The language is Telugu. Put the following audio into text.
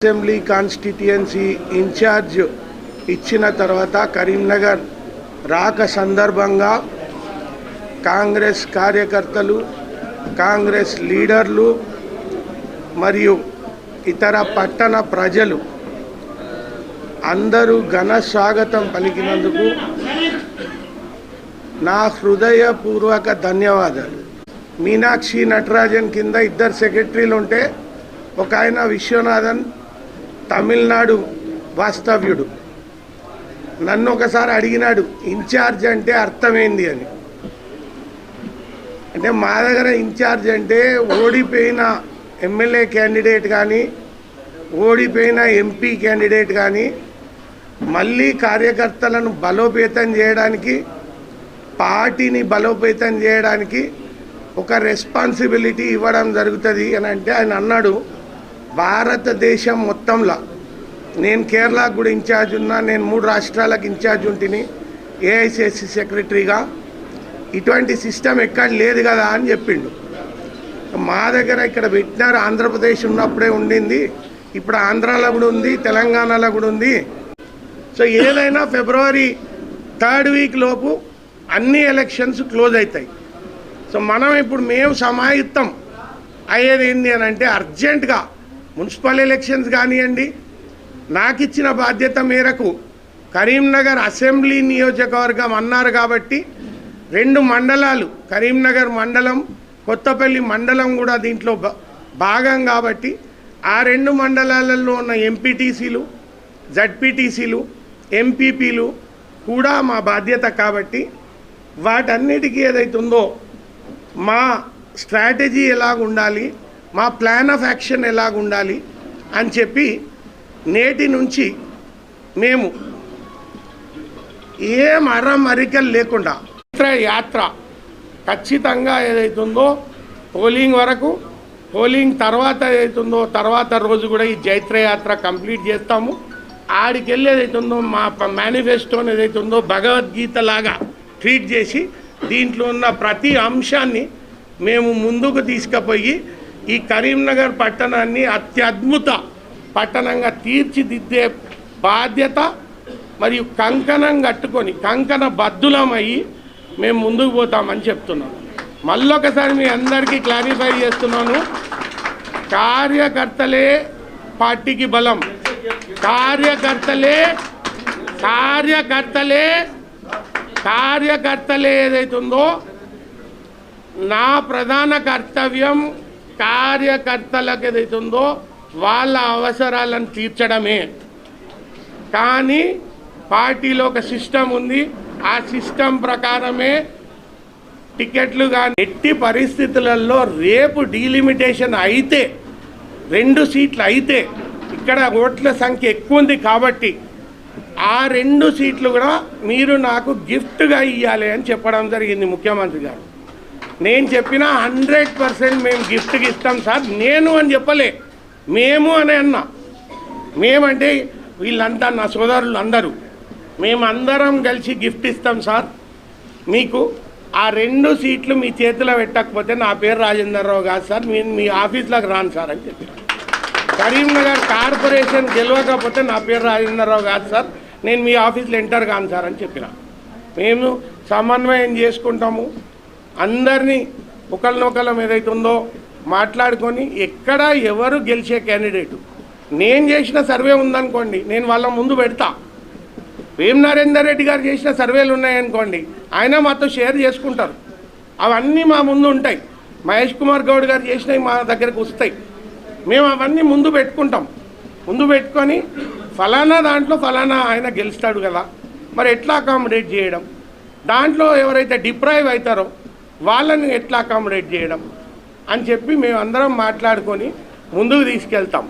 అసెంబ్లీ కాన్స్టిట్యుయెన్సీ ఇన్ఛార్జ్ ఇచ్చిన తర్వాత కరీంనగర్ రాక సందర్భంగా కాంగ్రెస్ కార్యకర్తలు, కాంగ్రెస్ లీడర్లు మరియు ఇతర పట్టణ ప్రజలు అందరూ ఘన స్వాగతం పలికినందుకు నా హృదయపూర్వక ధన్యవాదాలు. మీనాక్షి నటరాజన్ కింద ఇద్దరు సెక్రటరీలు ఉంటే ఒక ఆయన విశ్వనాథన్ తమిళనాడు వాస్తవ్యుడు. నన్ను ఒకసారి అడిగినాడు ఇన్ఛార్జ్ అంటే అర్థమైంది అని. అంటే మా దగ్గర ఇన్ఛార్జ్ అంటే ఓడిపోయిన ఎమ్మెల్యే క్యాండిడేట్ కానీ ఓడిపోయిన ఎంపీ క్యాండిడేట్ కానీ మళ్ళీ కార్యకర్తలను బలోపేతం చేయడానికి, పార్టీని బలోపేతం చేయడానికి ఒక రెస్పాన్సిబిలిటీ ఇవ్వడం జరుగుతుంది అని అంటే ఆయన అన్నాడు, భారతదేశం మొత్తంలో నేను కేరళకు కూడా ఇన్ఛార్జ్ ఉన్నా, నేను 3 రాష్ట్రాలకు ఇన్ఛార్జ్ ఉంటిని ఏఐసిసి సెక్రటరీగా. ఇటువంటి సిస్టమ్ ఎక్కడ లేదు కదా అని చెప్పిండు. మా దగ్గర ఇక్కడ పెట్టినారు, ఆంధ్రప్రదేశ్ ఉన్నప్పుడే ఉండింది, ఇప్పుడు ఆంధ్రాలో కూడా ఉంది, తెలంగాణలో కూడా ఉంది. సో ఏదైనా ఫిబ్రవరి 3rd వీక్ లోపు అన్ని ఎలక్షన్స్ క్లోజ్ అవుతాయి. సో మనం ఇప్పుడు మేము సమాయుత్తం అయ్యేది ఏంటి అని అంటే అర్జెంటుగా మున్సిపల్ ఎలక్షన్స్ కానివ్వండి, నాకు ఇచ్చిన బాధ్యత మేరకు కరీంనగర్ అసెంబ్లీ నియోజకవర్గం అన్నారు కాబట్టి 2 మండలాలు, కరీంనగర్ మండలం, కొత్తపల్లి మండలం కూడా దీంట్లో భాగం కాబట్టి ఆ 2 మండలాలలో ఉన్న ఎంపీటీసీలు, జడ్పీటీసీలు, ఎంపీపీలు కూడా మా బాధ్యత కాబట్టి వాటన్నిటికీ ఏదైతుందో మా స్ట్రాటజీ ఎలాగ ఉండాలి, మా ప్లాన్ ఆఫ్ యాక్షన్ ఎలాగ ఉండాలి అని చెప్పి నేటి నుంచి మేము ఏం అరమరికలు లేకుండా యాత్ర ఖచ్చితంగా ఏదైతుందో పోలింగ్ వరకు, పోలింగ్ తర్వాత ఏదైతుందో తర్వాత రోజు కూడా ఈ జైత్రయాత్ర కంప్లీట్ చేస్తాము. ఆడికి వెళ్ళి ఏదైతుందో మా మేనిఫెస్టోని ఏదైతుందో భగవద్గీత లాగా ట్రీట్ చేసి దీంట్లో ఉన్న ప్రతి అంశాన్ని మేము ముందుకు తీసుకుపోయి ఈ కరీంనగర్ పట్టణాన్ని అత్యద్భుత పట్టణంగా తీర్చిదిద్దే బాధ్యత మరియు కంకణం కట్టుకొని కంకణ బద్దులమయ్యి మేము ముందుకు పోతామని చెప్తున్నాం. మళ్ళొకసారి మీ అందరికీ క్లారిఫై చేస్తున్నాను, కార్యకర్తలే పార్టీకి బలం, కార్యకర్తలే ఏదైతుందో నా ప్రధాన కర్తవ్యం కార్యకర్తలకు ఏదైతుందో వాళ్ళ అవసరాలను తీర్చడమే. కానీ పార్టీలో ఒక సిస్టమ్ ఉంది, ఆ సిస్టమ్ ప్రకారమే టికెట్లు కానీ ఎట్టి పరిస్థితులలో రేపు డీలిమిటేషన్ అయితే 2 సీట్లు అయితే ఇక్కడ ఓట్ల సంఖ్య ఎక్కువ ఉంది కాబట్టి ఆ 2 సీట్లు కూడా మీరు నాకు గిఫ్ట్గా ఇవ్వాలి అని చెప్పడం జరిగింది ముఖ్యమంత్రి గారు. నేను చెప్పిన 100% మేము గిఫ్ట్కి ఇస్తాం సార్. నేను అని చెప్పలే, మేము అని అన్నా. మేమంటే వీళ్ళంతా నా సోదరులు అందరూ, మేమందరం కలిసి గిఫ్ట్ ఇస్తాం సార్ మీకు. ఆ 2 సీట్లు మీ చేతిలో పెట్టకపోతే నా పేరు రాజేందర్రావు కాదు సార్, నేను మీ ఆఫీస్లోకి రాను సార్ అని చెప్పిన. కరీంనగర్ కార్పొరేషన్ గెలవకపోతే నా పేరు రాజేందర్రావు కాదు సార్, నేను మీ ఆఫీస్లో ఎంటర్ కాను సార్ అని చెప్పిన. మేము సమన్వయం చేసుకుంటాము, అందరినీ ఒకరినొకరం ఏదైతుందో మాట్లాడుకొని ఎక్కడ ఎవరు గెలిచే క్యాండిడేటు. నేను చేసిన సర్వే ఉందనుకోండి, నేను వాళ్ళ ముందు పెడతా. వేం నరేందర్ రెడ్డి గారు చేసిన సర్వేలు ఉన్నాయనుకోండి, ఆయన మాతో షేర్ చేసుకుంటారు, అవన్నీ మా ముందు ఉంటాయి. మహేష్ కుమార్ గౌడ్ గారు చేసినవి మా దగ్గరకు వస్తాయి, మేము అవన్నీ ముందు పెట్టుకుంటాం. ముందు పెట్టుకొని ఫలానా దాంట్లో ఫలానా ఆయన గెలుస్తాడు కదా, మరి ఎట్లా అకామిడేట్ చేయడం, దాంట్లో ఎవరైతే డిప్రైవ్ అవుతారో వాళ్ళని ఎట్లా అకామిడేట్ చేయడం అని చెప్పి మేము అందరం మాట్లాడుకొని ముందుకు తీసుకెళ్తాం.